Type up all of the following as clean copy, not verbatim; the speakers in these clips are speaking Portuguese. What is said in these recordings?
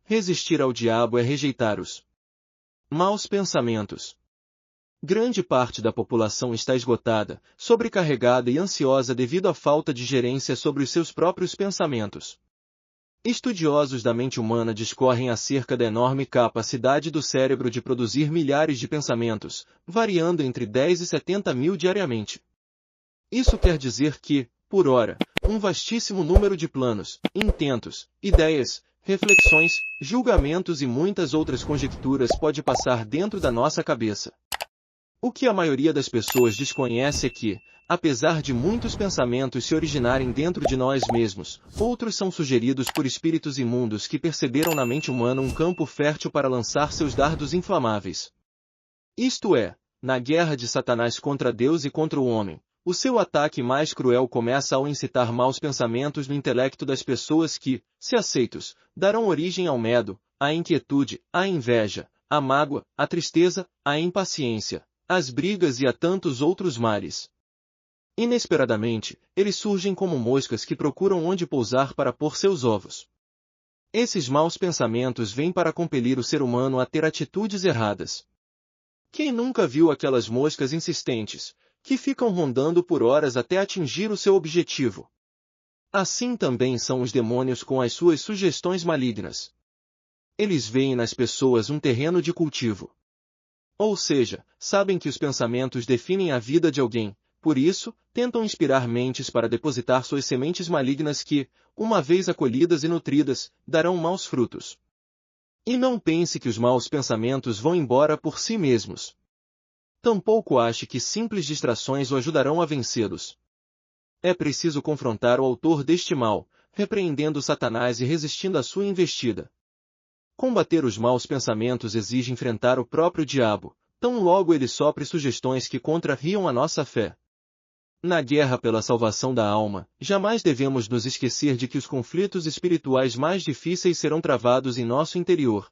resistir ao diabo é rejeitar os maus pensamentos. Grande parte da população está esgotada, sobrecarregada e ansiosa devido à falta de gerência sobre os seus próprios pensamentos. Estudiosos da mente humana discorrem acerca da enorme capacidade do cérebro de produzir milhares de pensamentos, variando entre 10 e 70 mil diariamente. Isso quer dizer que, por hora, um vastíssimo número de planos, intentos, ideias, reflexões, julgamentos e muitas outras conjecturas pode passar dentro da nossa cabeça. O que a maioria das pessoas desconhece é que, apesar de muitos pensamentos se originarem dentro de nós mesmos, outros são sugeridos por espíritos imundos que perceberam na mente humana um campo fértil para lançar seus dardos inflamáveis. Isto é, na guerra de Satanás contra Deus e contra o homem, o seu ataque mais cruel começa ao incitar maus pensamentos no intelecto das pessoas que, se aceitos, darão origem ao medo, à inquietude, à inveja, à mágoa, à tristeza, à impaciência, às brigas e a tantos outros males. Inesperadamente, eles surgem como moscas que procuram onde pousar para pôr seus ovos. Esses maus pensamentos vêm para compelir o ser humano a ter atitudes erradas. Quem nunca viu aquelas moscas insistentes, que ficam rondando por horas até atingir o seu objetivo? Assim também são os demônios com as suas sugestões malignas. Eles veem nas pessoas um terreno de cultivo. Ou seja, sabem que os pensamentos definem a vida de alguém, por isso, tentam inspirar mentes para depositar suas sementes malignas que, uma vez acolhidas e nutridas, darão maus frutos. E não pense que os maus pensamentos vão embora por si mesmos. Tampouco ache que simples distrações o ajudarão a vencê-los. É preciso confrontar o autor deste mal, repreendendo Satanás e resistindo à sua investida. Combater os maus pensamentos exige enfrentar o próprio diabo, tão logo ele sopre sugestões que contrariam a nossa fé. Na guerra pela salvação da alma, jamais devemos nos esquecer de que os conflitos espirituais mais difíceis serão travados em nosso interior.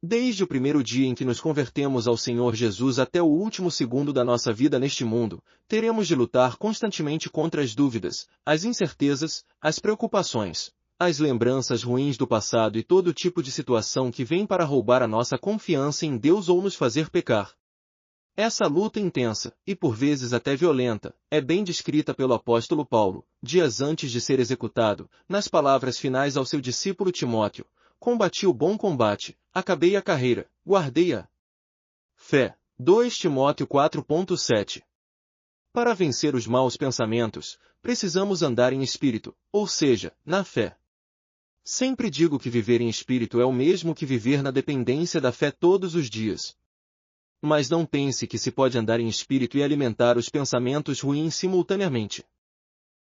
Desde o primeiro dia em que nos convertemos ao Senhor Jesus até o último segundo da nossa vida neste mundo, teremos de lutar constantemente contra as dúvidas, as incertezas, as preocupações, as lembranças ruins do passado e todo tipo de situação que vem para roubar a nossa confiança em Deus ou nos fazer pecar. Essa luta intensa, e por vezes até violenta, é bem descrita pelo apóstolo Paulo, dias antes de ser executado, nas palavras finais ao seu discípulo Timóteo: combati o bom combate, acabei a carreira, guardei a fé. 2 Timóteo 4.7. Para vencer os maus pensamentos, precisamos andar em espírito, ou seja, na fé. Sempre digo que viver em espírito é o mesmo que viver na dependência da fé todos os dias. Mas não pense que se pode andar em espírito e alimentar os pensamentos ruins simultaneamente.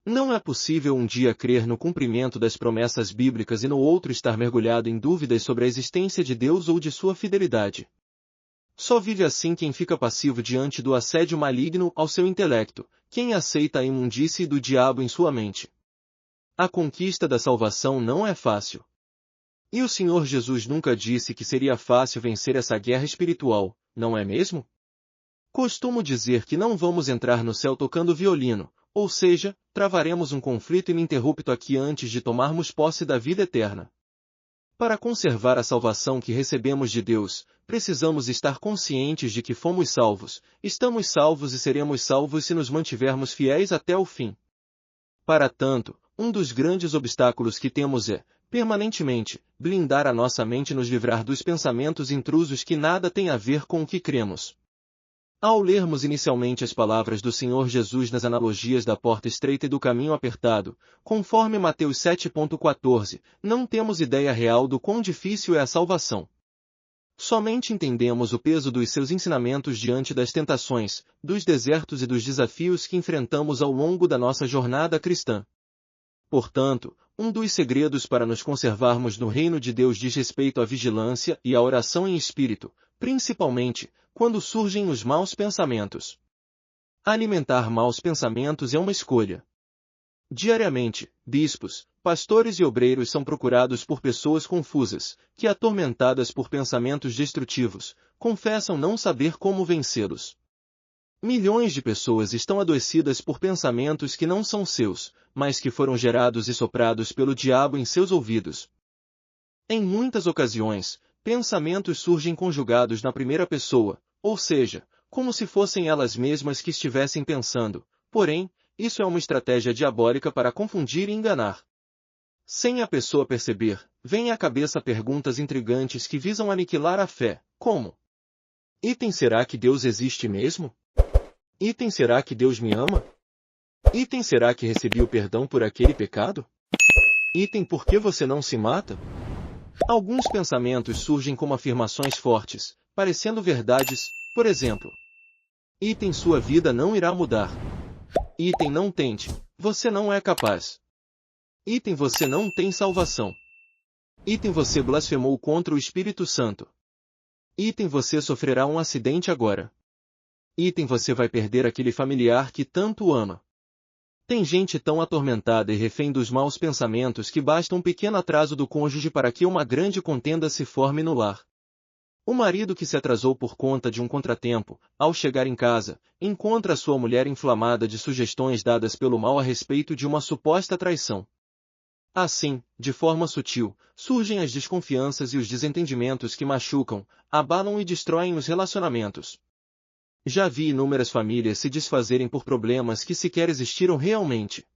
Não é possível um dia crer no cumprimento das promessas bíblicas e no outro estar mergulhado em dúvidas sobre a existência de Deus ou de sua fidelidade. Só vive assim quem fica passivo diante do assédio maligno ao seu intelecto, quem aceita a imundície do diabo em sua mente. A conquista da salvação não é fácil. E o Senhor Jesus nunca disse que seria fácil vencer essa guerra espiritual, não é mesmo? Costumo dizer que não vamos entrar no céu tocando violino, ou seja, travaremos um conflito ininterrupto aqui antes de tomarmos posse da vida eterna. Para conservar a salvação que recebemos de Deus, precisamos estar conscientes de que fomos salvos, estamos salvos e seremos salvos se nos mantivermos fiéis até o fim. Para tanto, um dos grandes obstáculos que temos é, permanentemente, blindar a nossa mente e nos livrar dos pensamentos intrusos que nada têm a ver com o que cremos. Ao lermos inicialmente as palavras do Senhor Jesus nas analogias da porta estreita e do caminho apertado, conforme Mateus 7.14, não temos ideia real do quão difícil é a salvação. Somente entendemos o peso dos seus ensinamentos diante das tentações, dos desertos e dos desafios que enfrentamos ao longo da nossa jornada cristã. Portanto, um dos segredos para nos conservarmos no reino de Deus diz respeito à vigilância e à oração em espírito, principalmente, quando surgem os maus pensamentos. Alimentar maus pensamentos é uma escolha. Diariamente, bispos, pastores e obreiros são procurados por pessoas confusas, que, atormentadas por pensamentos destrutivos, confessam não saber como vencê-los. Milhões de pessoas estão adoecidas por pensamentos que não são seus, mas que foram gerados e soprados pelo diabo em seus ouvidos. Em muitas ocasiões, pensamentos surgem conjugados na primeira pessoa, ou seja, como se fossem elas mesmas que estivessem pensando, porém, isso é uma estratégia diabólica para confundir e enganar. Sem a pessoa perceber, vêm à cabeça perguntas intrigantes que visam aniquilar a fé, como: Item, será que Deus existe mesmo? Item, será que Deus me ama? Item, será que recebi o perdão por aquele pecado? Item, por que você não se mata? Alguns pensamentos surgem como afirmações fortes, parecendo verdades, por exemplo: Item, sua vida não irá mudar. Item, não tente, você não é capaz. Item, você não tem salvação. Item, você blasfemou contra o Espírito Santo. Item, você sofrerá um acidente agora. Item, você vai perder aquele familiar que tanto ama. Tem gente tão atormentada e refém dos maus pensamentos que basta um pequeno atraso do cônjuge para que uma grande contenda se forme no lar. O marido que se atrasou por conta de um contratempo, ao chegar em casa, encontra a sua mulher inflamada de sugestões dadas pelo mal a respeito de uma suposta traição. Assim, de forma sutil, surgem as desconfianças e os desentendimentos que machucam, abalam e destroem os relacionamentos. Já vi inúmeras famílias se desfazerem por problemas que sequer existiram realmente.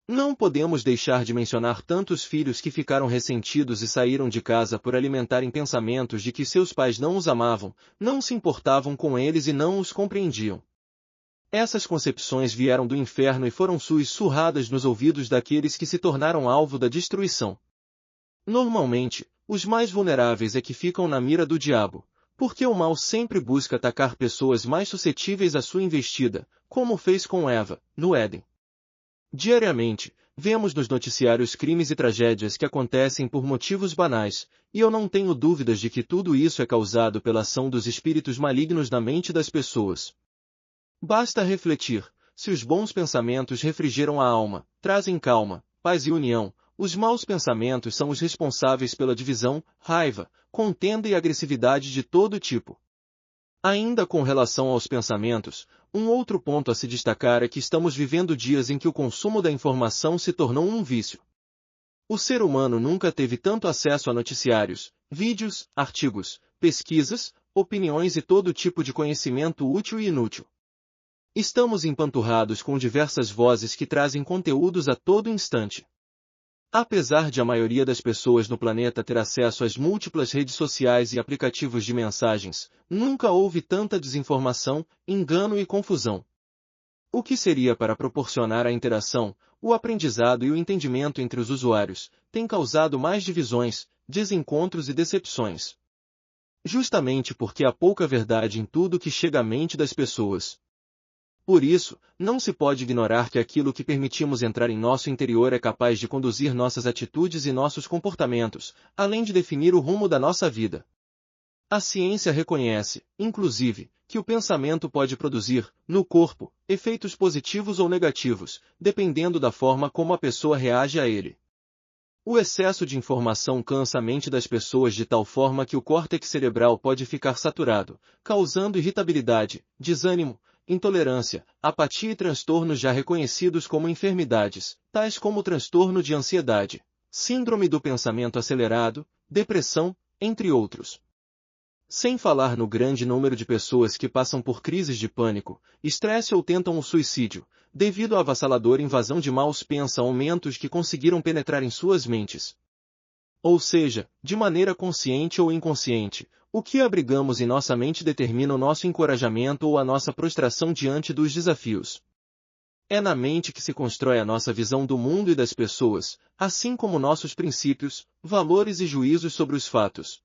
Não podemos deixar de mencionar tantos filhos que ficaram ressentidos e saíram de casa por alimentarem pensamentos de que seus pais não os amavam, não se importavam com eles e não os compreendiam. Essas concepções vieram do inferno e foram sussurradas nos ouvidos daqueles que se tornaram alvo da destruição. Normalmente, os mais vulneráveis é que ficam na mira do diabo, porque o mal sempre busca atacar pessoas mais suscetíveis à sua investida, como fez com Eva, no Éden. Diariamente, vemos nos noticiários crimes e tragédias que acontecem por motivos banais, e eu não tenho dúvidas de que tudo isso é causado pela ação dos espíritos malignos na mente das pessoas. Basta refletir: se os bons pensamentos refrigeram a alma, trazem calma, paz e união, os maus pensamentos são os responsáveis pela divisão, raiva, contenda e agressividade de todo tipo. Ainda com relação aos pensamentos, um outro ponto a se destacar é que estamos vivendo dias em que o consumo da informação se tornou um vício. O ser humano nunca teve tanto acesso a noticiários, vídeos, artigos, pesquisas, opiniões e todo tipo de conhecimento útil e inútil. Estamos empanturrados com diversas vozes que trazem conteúdos a todo instante. Apesar de a maioria das pessoas no planeta ter acesso às múltiplas redes sociais e aplicativos de mensagens, nunca houve tanta desinformação, engano e confusão. O que seria para proporcionar a interação, o aprendizado e o entendimento entre os usuários, tem causado mais divisões, desencontros e decepções. Justamente porque há pouca verdade em tudo que chega à mente das pessoas. Por isso, não se pode ignorar que aquilo que permitimos entrar em nosso interior é capaz de conduzir nossas atitudes e nossos comportamentos, além de definir o rumo da nossa vida. A ciência reconhece, inclusive, que o pensamento pode produzir, no corpo, efeitos positivos ou negativos, dependendo da forma como a pessoa reage a ele. O excesso de informação cansa a mente das pessoas de tal forma que o córtex cerebral pode ficar saturado, causando irritabilidade, desânimo, intolerância, apatia e transtornos já reconhecidos como enfermidades, tais como o transtorno de ansiedade, síndrome do pensamento acelerado, depressão, entre outros. Sem falar no grande número de pessoas que passam por crises de pânico, estresse ou tentam o suicídio, devido à avassaladora invasão de maus pensamentos que conseguiram penetrar em suas mentes. Ou seja, de maneira consciente ou inconsciente, o que abrigamos em nossa mente determina o nosso encorajamento ou a nossa prostração diante dos desafios. É na mente que se constrói a nossa visão do mundo e das pessoas, assim como nossos princípios, valores e juízos sobre os fatos.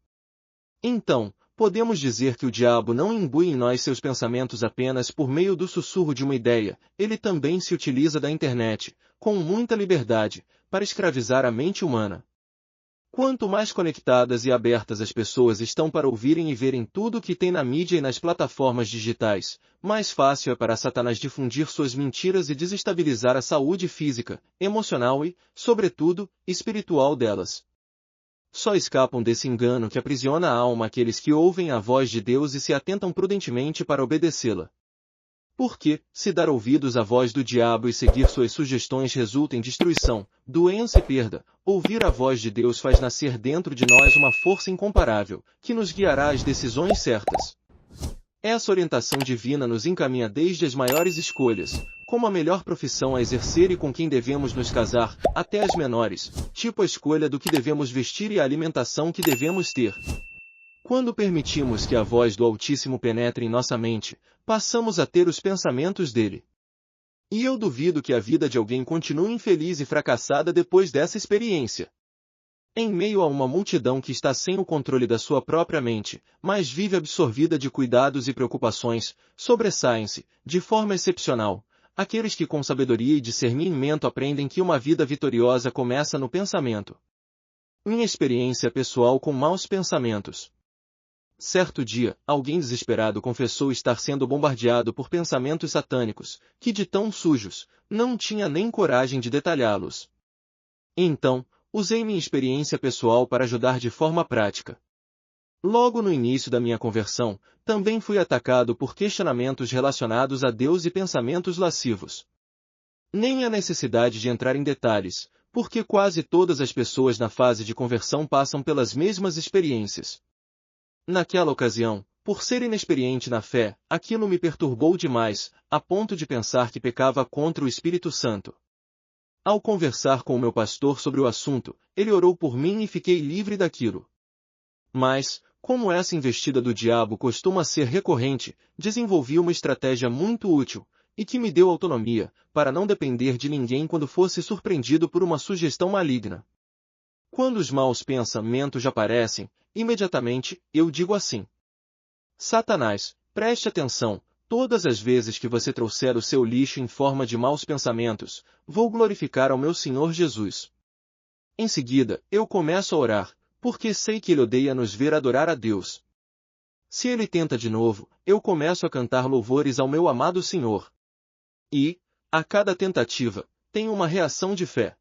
Então, podemos dizer que o diabo não imbui em nós seus pensamentos apenas por meio do sussurro de uma ideia, ele também se utiliza da internet, com muita liberdade, para escravizar a mente humana. Quanto mais conectadas e abertas as pessoas estão para ouvirem e verem tudo o que tem na mídia e nas plataformas digitais, mais fácil é para Satanás difundir suas mentiras e desestabilizar a saúde física, emocional e, sobretudo, espiritual delas. Só escapam desse engano que aprisiona a alma aqueles que ouvem a voz de Deus e se atentam prudentemente para obedecê-la. Porque, se dar ouvidos à voz do diabo e seguir suas sugestões resulta em destruição, doença e perda, ouvir a voz de Deus faz nascer dentro de nós uma força incomparável, que nos guiará às decisões certas. Essa orientação divina nos encaminha desde as maiores escolhas, como a melhor profissão a exercer e com quem devemos nos casar, até as menores, tipo a escolha do que devemos vestir e a alimentação que devemos ter. Quando permitimos que a voz do Altíssimo penetre em nossa mente, passamos a ter os pensamentos dele. E eu duvido que a vida de alguém continue infeliz e fracassada depois dessa experiência. Em meio a uma multidão que está sem o controle da sua própria mente, mas vive absorvida de cuidados e preocupações, sobressaem-se, de forma excepcional, aqueles que com sabedoria e discernimento aprendem que uma vida vitoriosa começa no pensamento. Minha experiência pessoal com maus pensamentos. Certo dia, alguém desesperado confessou estar sendo bombardeado por pensamentos satânicos, que de tão sujos, não tinha nem coragem de detalhá-los. Então, usei minha experiência pessoal para ajudar de forma prática. Logo no início da minha conversão, também fui atacado por questionamentos relacionados a Deus e pensamentos lascivos. Nem há necessidade de entrar em detalhes, porque quase todas as pessoas na fase de conversão passam pelas mesmas experiências. Naquela ocasião, por ser inexperiente na fé, aquilo me perturbou demais, a ponto de pensar que pecava contra o Espírito Santo. Ao conversar com o meu pastor sobre o assunto, ele orou por mim e fiquei livre daquilo. Mas, como essa investida do diabo costuma ser recorrente, desenvolvi uma estratégia muito útil, e que me deu autonomia, para não depender de ninguém quando fosse surpreendido por uma sugestão maligna. Quando os maus pensamentos aparecem, imediatamente, eu digo assim: Satanás, preste atenção, todas as vezes que você trouxer o seu lixo em forma de maus pensamentos, vou glorificar ao meu Senhor Jesus. Em seguida, eu começo a orar, porque sei que ele odeia nos ver adorar a Deus. Se ele tenta de novo, eu começo a cantar louvores ao meu amado Senhor. E, a cada tentativa, tenho uma reação de fé.